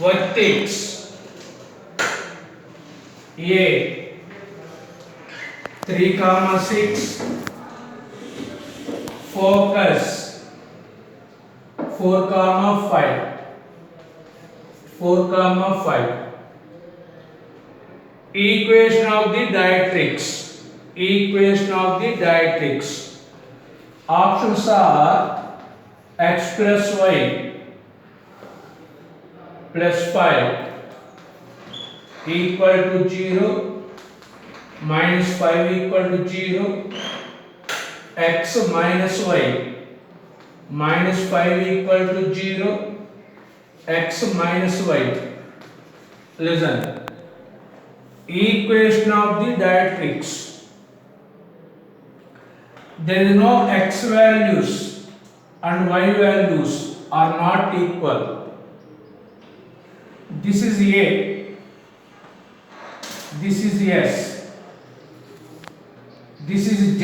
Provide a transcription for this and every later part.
vertex A 3, 6, focus 4, 5, 4, 5. Equation of the directrix. Equation of the directrix. Options are x plus y plus 5 equal to 0, minus 5 equal to 0, x minus y minus 5 equal to 0, x minus y. Listen. Equation of the directrix. There is no x values and y values are not equal. This is A, this is S, this is Z.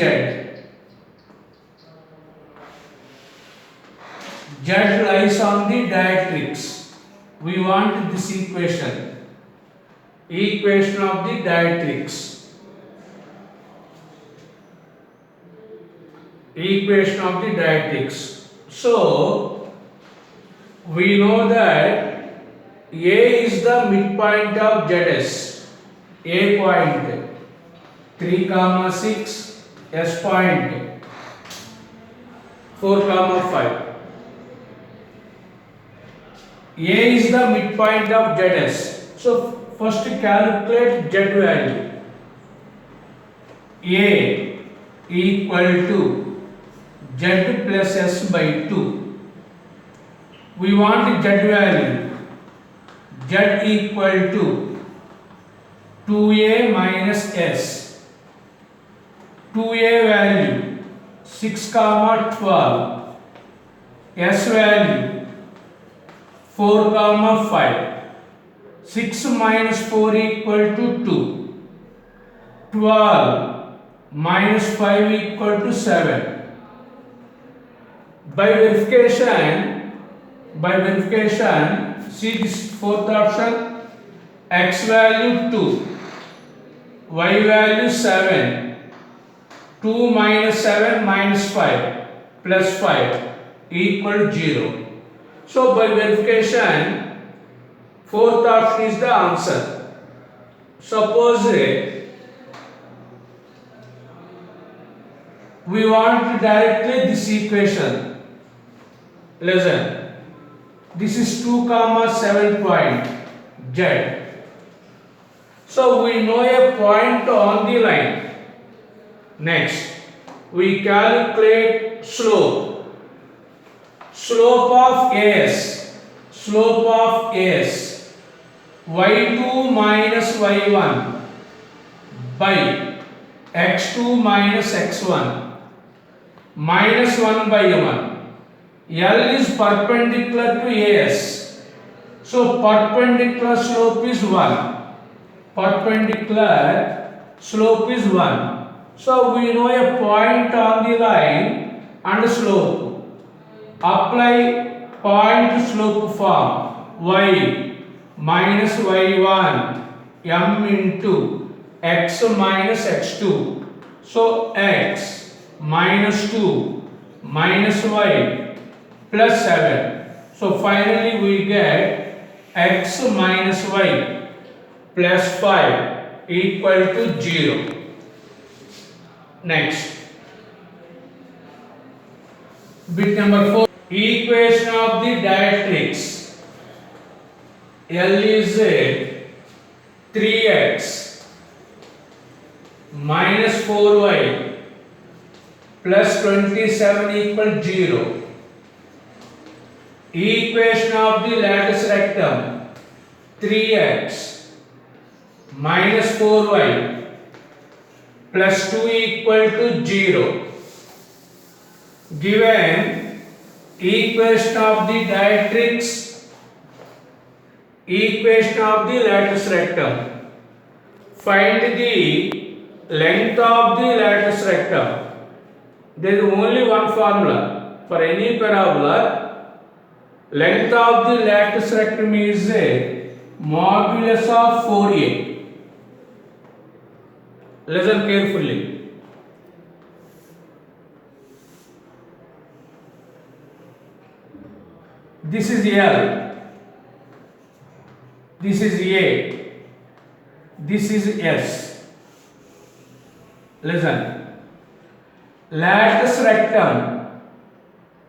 Z lies on the directrix. We want this equation. Equation of the directrix. Equation of the directrix. So we know that A is the midpoint of ZS. A point 3, 6, S point 4, 5. A is the midpoint of ZS. So first calculate Z value. A equal to Z plus S by 2. We want Z value. Z equal to 2A minus S. 2A value 6, 12. S value 4, 5. 6 minus 4 equal to 2. 12 minus 5 equal to 7. By verification, see this fourth option, x value 2, y value 7, 2 minus 7 minus 5 plus 5 equal 0. So by verification, fourth option is the answer. Suppose we want directly this equation. Listen. This is 2, 7 point Z. So we know a point on the line. Next, we calculate slope. Slope of AS. Slope of AS. Y2 minus Y1 by X2 minus X1 minus 1 by 1. L is perpendicular to AS. So perpendicular slope is 1. Perpendicular slope is 1. So we know a point on the line and slope. Apply point slope form. Y minus y1 m into x minus x2. So x minus 2 minus y plus 7. So finally we get x minus y plus 5 equal to 0. Next, bit number 4. Equation of the directrix. L is 3x minus 4y plus 27 equal 0. Equation of the lattice rectum. 3x minus 4y plus 2 equal to 0. Given equation of the directrix, equation of the lattice rectum. Find the length of the lattice rectum. There is only one formula for any parabola. Length of the latus rectum is a modulus of 4a. Listen carefully. This is L. This is A. This is S. Listen. Latus rectum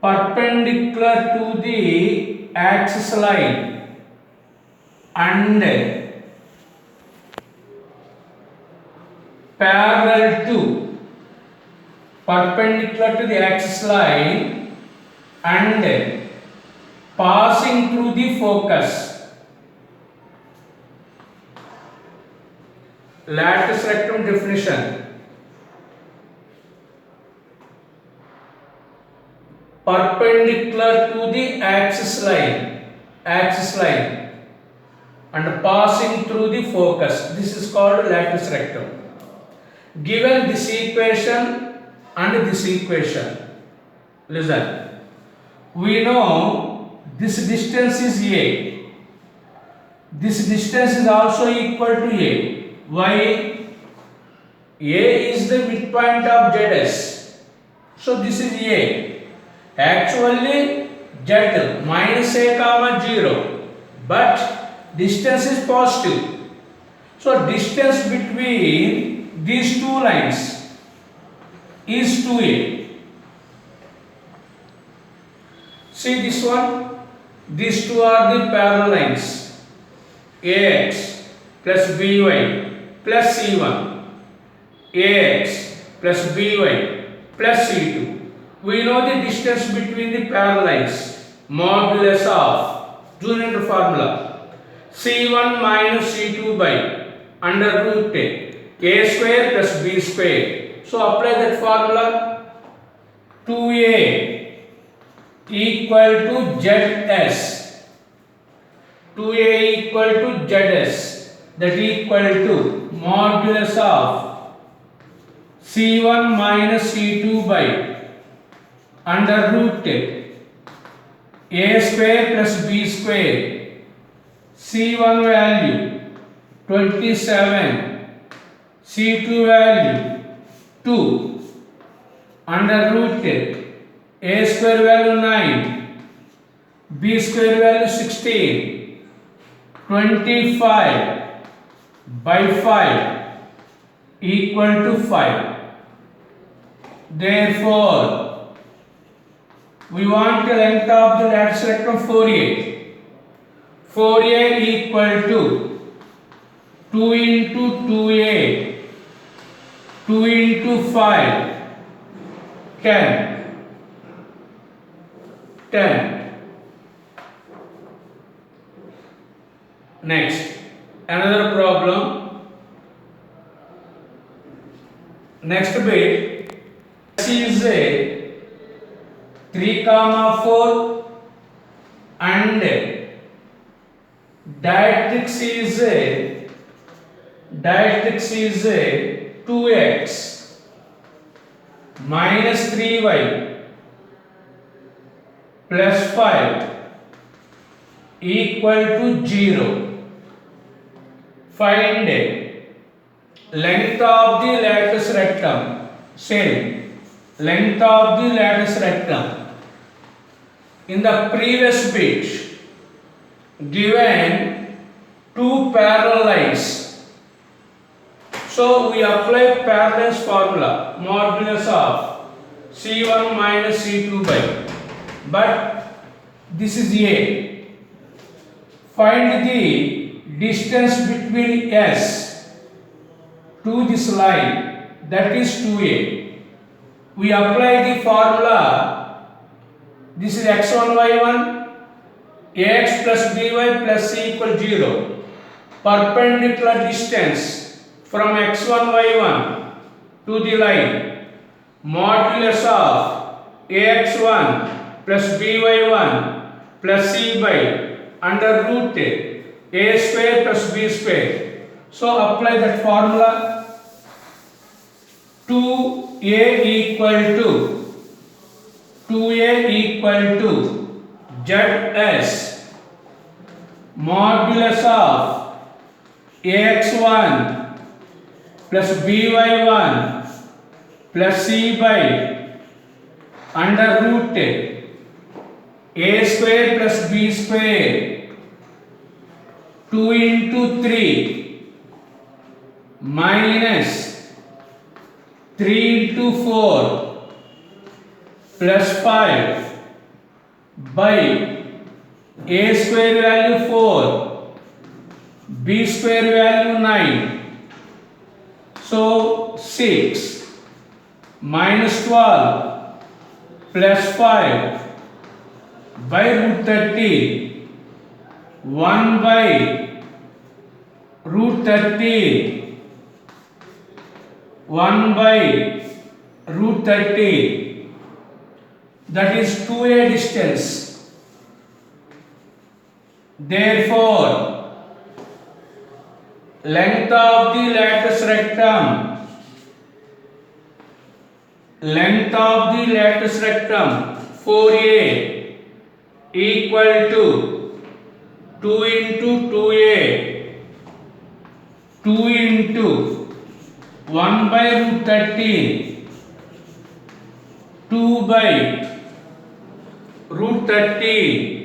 perpendicular to the axis line and parallel to perpendicular to the axis line and passing through the focus. Latus rectum definition. Perpendicular to the axis line and passing through the focus. This is called latus rectum. Given this equation and this equation, listen, we know this distance is A. This distance is also equal to A. Why? A is the midpoint of ZS. So this is A. Actually Z minus A comma 0, but distance is positive. So distance between these two lines is 2A. See this one? These two are the parallel lines. AX plus BY plus C1. AX plus BY plus C2. We know the distance between the parallel lines, modulus of, junior formula, C1 minus C2 by under root A square plus B square. So apply that formula. 2A equal to ZS. 2A equal to ZS. That equal to modulus of C1 minus C2 by under root A square plus B square. C1 value 27, C2 value 2, under root A square value 9, B square value 16, 25 by 5 equal to 5. Therefore, we want the length of the latus rectum 4a. 4a equal to 2 into 2a, 2 into 5, 10. 10. Next, another problem. Next bit, is a 3, 4 and directrix is 2x minus 3y plus 5 equal to 0. Find length of the latus rectum. Same length of the latus rectum. In the previous bit, given two parallel lines, so we apply parallels formula, modulus of C1 minus C2 by, but this is A. Find the distance between S to this line, that is 2A. We apply the formula. This is x1, y1, ax plus by plus c equal 0. Perpendicular distance from x1, y1 to the line, modulus of ax1 plus by1 plus c by under root a square plus b square. So apply that formula. 2a equal to ZS modulus of AX1 plus BY1 plus C by under root A square plus B square 2 into 3 minus 3 into 4 plus 5 by A square value 4, B square value 9. So 6 minus 12 plus 5 by root 30, 1 by root 30, 1 by root 30, that is 2a distance. Therefore, length of the latus rectum, length of the latus rectum 4a equal to 2 into 2a, 2 into 1 by root 13, 2 by root 13,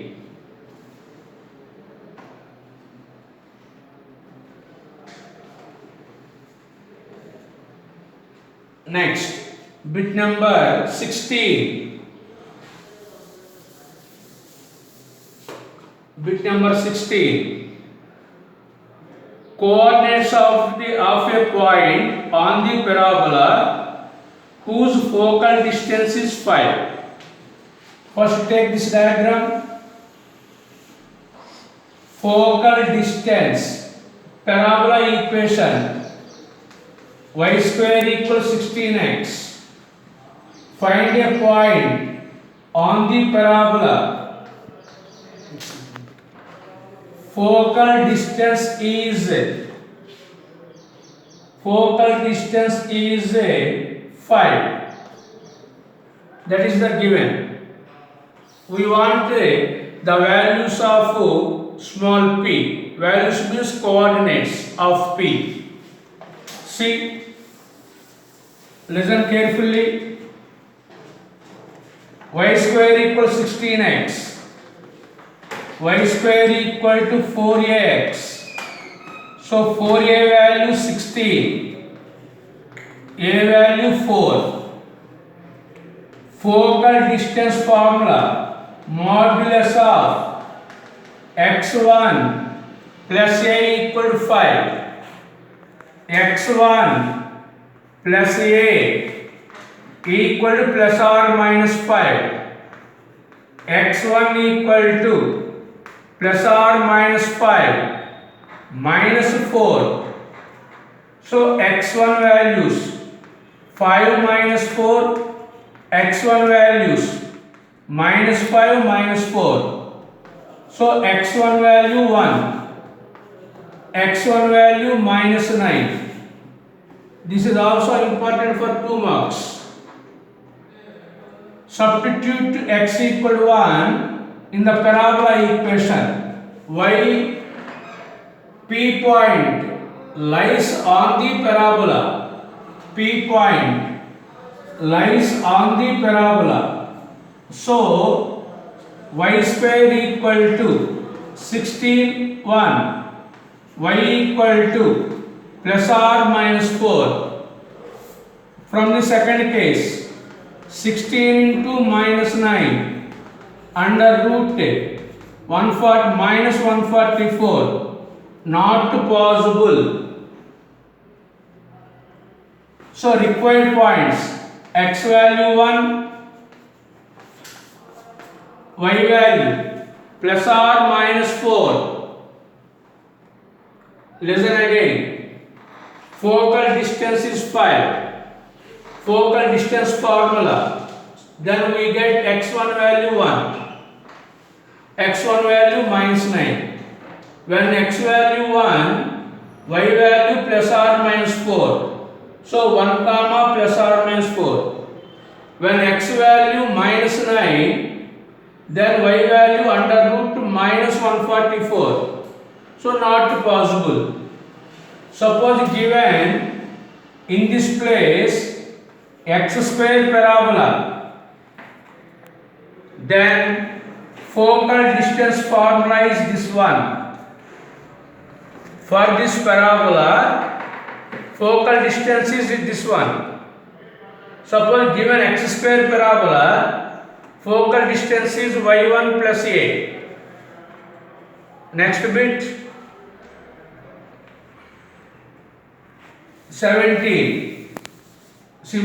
next bit number 16. Bit number 16. Coordinates of a point on the parabola whose focal distance is 5. First take this diagram. Focal distance, parabola equation, y square equals 16x. Find a point on the parabola. Focal distance is 5. That is the given. We want the values of small p. Values means coordinates of p. See, listen carefully. Y square equals 16x. Y square equal to 4ax. So 4a value 16, a value 4. Focal distance formula, modulus of x1 plus a equal to 5. x1 plus a equal to plus or minus 5. x1 equal to plus or minus 5 minus 4. So x1 values 5 minus 4, x1 values minus 5 minus 4. So x1 value 1, x1 value minus 9. This is also important for 2 marks. Substitute x equal to 1 in the parabola equation. Y P point lies on the parabola. P point lies on the parabola. So y square equal to 16 1. Y equal to plus or minus 4. From the second case, 16 into minus 9 under root 140 minus 144, not possible. So required points, x value 1, y value plus or minus 4. Listen again. Focal distance is 5. Focal distance formula. Then we get x1 value 1. x1 value minus 9. When x value 1, y value plus or minus 4. So 1 comma plus or minus 4. When x value minus 9, then y value under root minus 144. So not possible. Suppose given in this place x square parabola, then focal distance formula is this one. For this parabola, focal distance is this one. Suppose given x square parabola, focal distance is y1 plus a. Next bit 17.